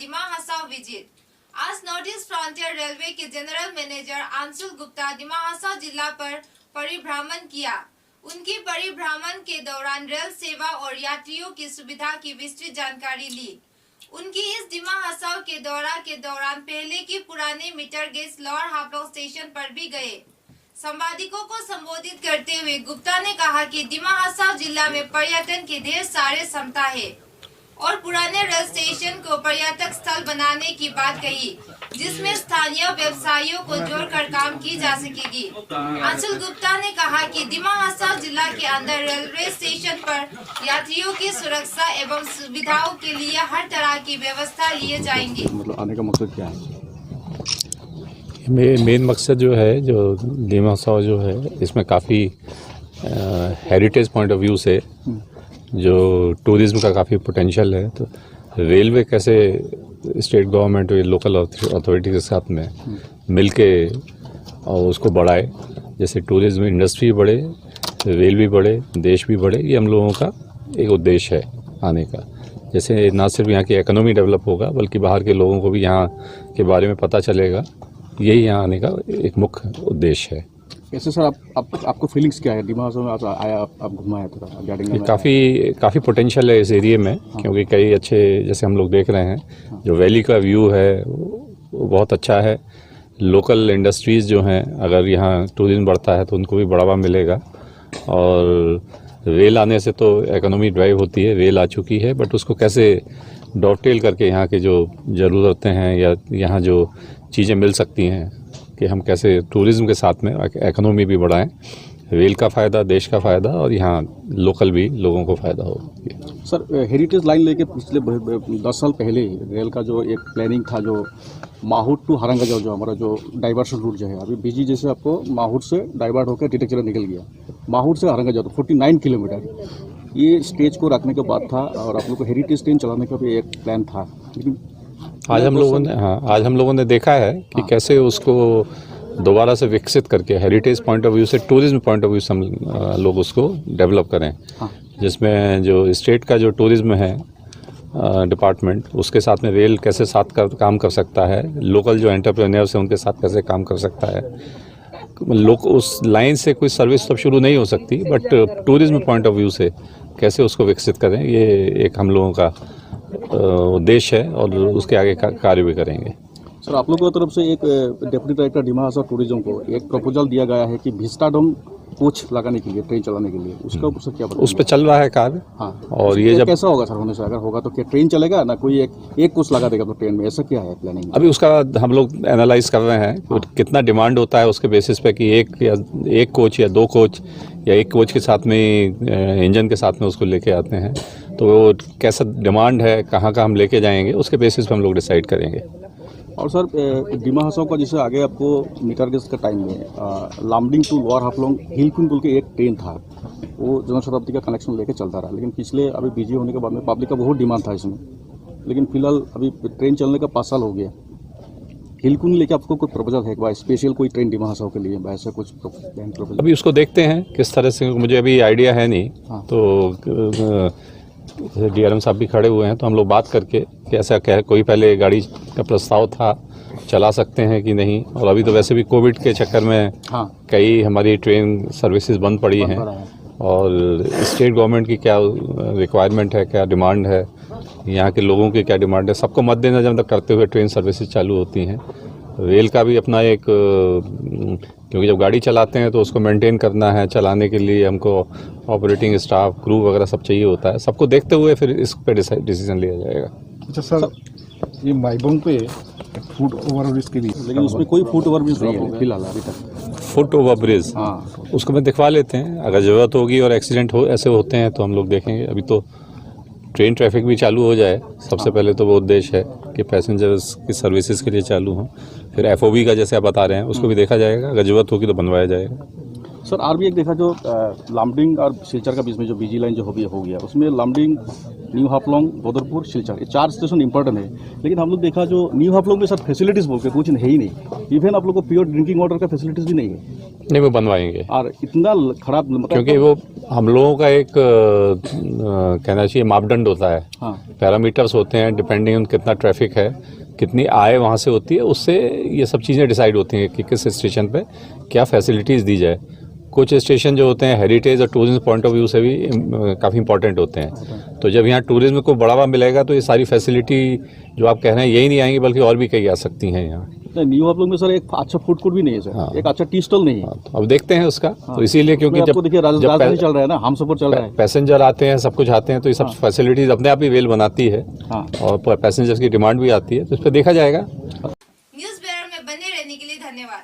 Dima हसाव visit. आज north east frontier railway के general manager Anshul Gupta Dima हसाव जिला पर परिभ्रमण किया। उनकी परिभ्रमण के दौरान रेल सेवा और यात्रियों की सुविधा की विस्तृत जानकारी ली। उनकी इस डिमा हसाव के दौरा के दौरान पहले की पुराने मीटर गेज लोअर हाफ्लोंग स्टेशन पर भी गए। संवाददाताओं को संबोधित करते हुए गुप्ता ने कहा कि डिमा हसाव जिला में पर्यटन की ढेर सारे क्षमता है और पुराने रेल स्टेशन को पर्यटक स्थल बनाने की बात कही, जिसमें स्थानीय व्यवसायियों को जोड़कर काम की जा सकेगी। अंशुल गुप्ता ने कहा कि डिमा हसाव जिला के अंदर रेलवे स्टेशन पर यात्रियों की सुरक्षा एवं सुविधाओं के लिए हर तरह की व्यवस्था लिए जाएंगे। मतलब आने का मकसद क्या है? मेन मकसद जो है, जो डिमा हसाव जो है, इसमें काफ़ी हेरिटेज पॉइंट ऑफ व्यू से जो टूरिज्म का काफ़ी पोटेंशियल है, तो रेलवे कैसे स्टेट गवर्नमेंट और लोकल अथॉरिटी के साथ में मिलके और उसको बढ़ाए, जैसे टूरिज्म इंडस्ट्री बढ़े, रेल भी बढ़े, देश भी बढ़े, ये हम लोगों का एक उद्देश्य है आने का। जैसे ना सिर्फ यहाँ की इकोनॉमी डेवलप होगा, बल्कि बाहर के लोगों को भी यहाँ के बारे में पता चलेगा। यही यहाँ आने का एक मुख्य उद्देश्य है। कैसे सर आपको फीलिंग्स क्या है? डिमा हसाव में आप घुमाए तो काफ़ी पोटेंशियल है इस एरिया में, क्योंकि कई अच्छे, जैसे हम लोग देख रहे हैं, जो वैली का व्यू है वो बहुत अच्छा है। लोकल इंडस्ट्रीज़ जो हैं, अगर यहाँ टूरिज्म बढ़ता है तो उनको भी बढ़ावा मिलेगा। और रेल आने से तो इकोनॉमी ड्राइव होती है, रेल आ चुकी है, बट उसको कैसे डॉटेल करके यहाँ के जो ज़रूरतें हैं या यहाँ जो चीज़ें मिल सकती हैं कि हम कैसे टूरिज्म के साथ में इकोनॉमी भी बढ़ाएं, रेल का फ़ायदा, देश का फ़ायदा और यहाँ लोकल भी लोगों को फ़ायदा हो। सर, हेरिटेज लाइन लेके पिछले 10 साल पहले रेल का जो एक प्लानिंग था, जो माहूर टू हारंगा जो हमारा जो डाइवर्शन रूट जो है, अभी बीजी जैसे आपको माहूर से डाइवर्ट होकर टिटकचरा निकल गया, माहूर से हारंगा जाओ 49 किलोमीटर ये स्टेज को रखने के बाद था, और आप लोग को हेरिटेज ट्रेन चलाने का भी एक प्लान था। लेकिन आज हम लोगों ने देखा है कि कैसे उसको दोबारा से विकसित करके हेरिटेज पॉइंट ऑफ व्यू से टूरिज्म पॉइंट ऑफ व्यू से हम लोग उसको डेवलप करें, जिसमें जो स्टेट का जो टूरिज्म है डिपार्टमेंट, उसके साथ में रेल कैसे काम कर सकता है, लोकल जो एंटरप्रेन्योर्स हैं उनके साथ कैसे काम कर सकता है। लोग उस लाइन से कोई सर्विस तो शुरू नहीं हो सकती, but tourism point of view से कैसे उसको विकसित करें, ये एक हम लोगों का उद्देश्य है और उसके आगे कार्य भी करेंगे। सर, आप लोगों की तरफ से एक डिप्टी डायरेक्टर डिमा हसाव टूरिज्म को एक प्रपोजल दिया गया है कि विस्टाडोम कोच लगाने के लिए, ट्रेन चलाने के लिए, उसका क्या उस पर चल रहा है कार्य। और ये जब कैसा होगा सर होने से? अगर होगा तो क्या ट्रेन चलेगा ना, कोई एक कोच लगा देगा तो ट्रेन में? ऐसा क्या है प्लानिंग? अभी उसका हम लोग एनालाइज कर रहे हैं कितना डिमांड होता है, उसके बेसिस पे कि एक कोच या 2 कोच या 1 कोच के साथ में इंजन के साथ में उसको लेके आते हैं, तो वो कैसा डिमांड है, कहाँ का हम लेके जाएंगे, उसके बेसिस पे हम लोग डिसाइड करेंगे। और सर, डिमा हसाव का जैसे आगे आपको मीटर गेज का टाइम में लामडिंग टू लोअर हाफलोंग हिलकुन बोल के एक ट्रेन था, वो जनशताब्दी का कनेक्शन लेके चलता रहा, लेकिन पिछले अभी बिजी होने के बाद में पब्लिक का बहुत डिमांड था इसमें, लेकिन फिलहाल अभी ट्रेन चलने का 5 साल हो गया। हिलकुन लेके आपको कोई प्रपोजल है स्पेशल कोई ट्रेन डिमा हसाव के लिए, ऐसा कुछ प्रपोजल? अभी उसको देखते हैं किस तरह से, मुझे अभी आइडिया है नहीं। तो DRM साहब भी खड़े हुए हैं, तो हम लोग बात करके कि ऐसा क्या है, कोई पहले गाड़ी का प्रस्ताव था, चला सकते हैं कि नहीं। और अभी तो वैसे भी कोविड के चक्कर में कई हमारी ट्रेन सर्विसेज बंद पड़ी हैं, और स्टेट गवर्नमेंट की क्या रिक्वायरमेंट है, क्या डिमांड है, यहाँ के लोगों की क्या डिमांड है, सबको मद्देनजर करते हुए ट्रेन सर्विसेज चालू होती हैं। रेल का भी अपना एक, क्योंकि जब गाड़ी चलाते हैं तो उसको मेंटेन करना है, चलाने के लिए हमको ऑपरेटिंग स्टाफ, क्रू वगैरह सब चाहिए होता है। सबको देखते हुए फिर इस पे डिसीजन लिया जाएगा। अच्छा सर, ये माइबोंग पे फुट ओवरब्रिज के लिए, लेकिन उसमें कोई फुट ओवरब्रिज नहीं है फिलहाल अभी तक। फुट ओवरब्रिज, उसको मैं दिखवा लेते हैं, अगर ज़रूरत होगी और एक्सीडेंट ऐसे होते हैं तो हम लोग देखेंगे। अभी तो ट्रेन ट्रैफिक भी चालू हो जाए, सबसे पहले तो वो उद्देश्य है कि पैसेंजर्स की सर्विसेज के लिए चालू हों। फिर FOB का जैसे आप बता रहे हैं, उसको भी देखा जाएगा, अगर ज़रूरत होगी तो बनवाया जाएगा। सर, और भी एक देखा जो लामडिंग और सिलचर का बीच में जो बीजी लाइन जो हो गया, उसमें लामडिंग, न्यू हाफलोंग, बोदरपुर, सिलचर, ये 4 स्टेशन इंपॉर्टेंट है। लेकिन हम लोग देखा जो न्यू हाफलोंग में सर फैसिलिटीज़ बोल के कुछ है ही नहीं। इवन आप लोग को प्योर ड्रिंकिंग वाटर का फैसिलिटीज़ भी नहीं है। नहीं वो बनवाएंगे, और इतना खराब मतलब क्योंकि वो हम लोगों का एक कहना चाहिए मापदंड होता है, हाँ पैरामीटर्स होते हैं, डिपेंडिंग ऑन कितना ट्रैफिक है, कितनी आय वहाँ से होती है, उससे ये सब चीज़ें डिसाइड होती हैं कि किस स्टेशन पे क्या फैसिलिटीज़ दी जाए। कुछ स्टेशन जो होते हैं हेरिटेज और टूरिज्म पॉइंट ऑफ व्यू से भी काफ़ी इंपॉर्टेंट होते हैं। तो जब यहाँ टूरिज्म को बढ़ावा मिलेगा तो ये सारी फैसिलिटी जो आप कह रहे हैं यही नहीं आएंगी, बल्कि और भी कई आ सकती हैं यहाँ। न्यू आप लोग में सर एक अच्छा फूड कोर्ट भी नहीं है सर, हाँ। एक अच्छा टी स्टॉल नहीं है। हाँ, तो अब देखते हैं उसका। हाँ। तो इसीलिए क्योंकि आपको देखिए जब राजधानी चल रहा है ना, हम सफर चल रहा है। पैसेंजर आते हैं, सब कुछ आते हैं, तो ये सब फैसिलिटीज अपने आप ही वेल बनाती है, हाँ। और पैसेंजर्स की डिमांड भी आती है, तो इस पर देखा जाएगा। न्यूज़ बेरर में बने रहने के लिए धन्यवाद।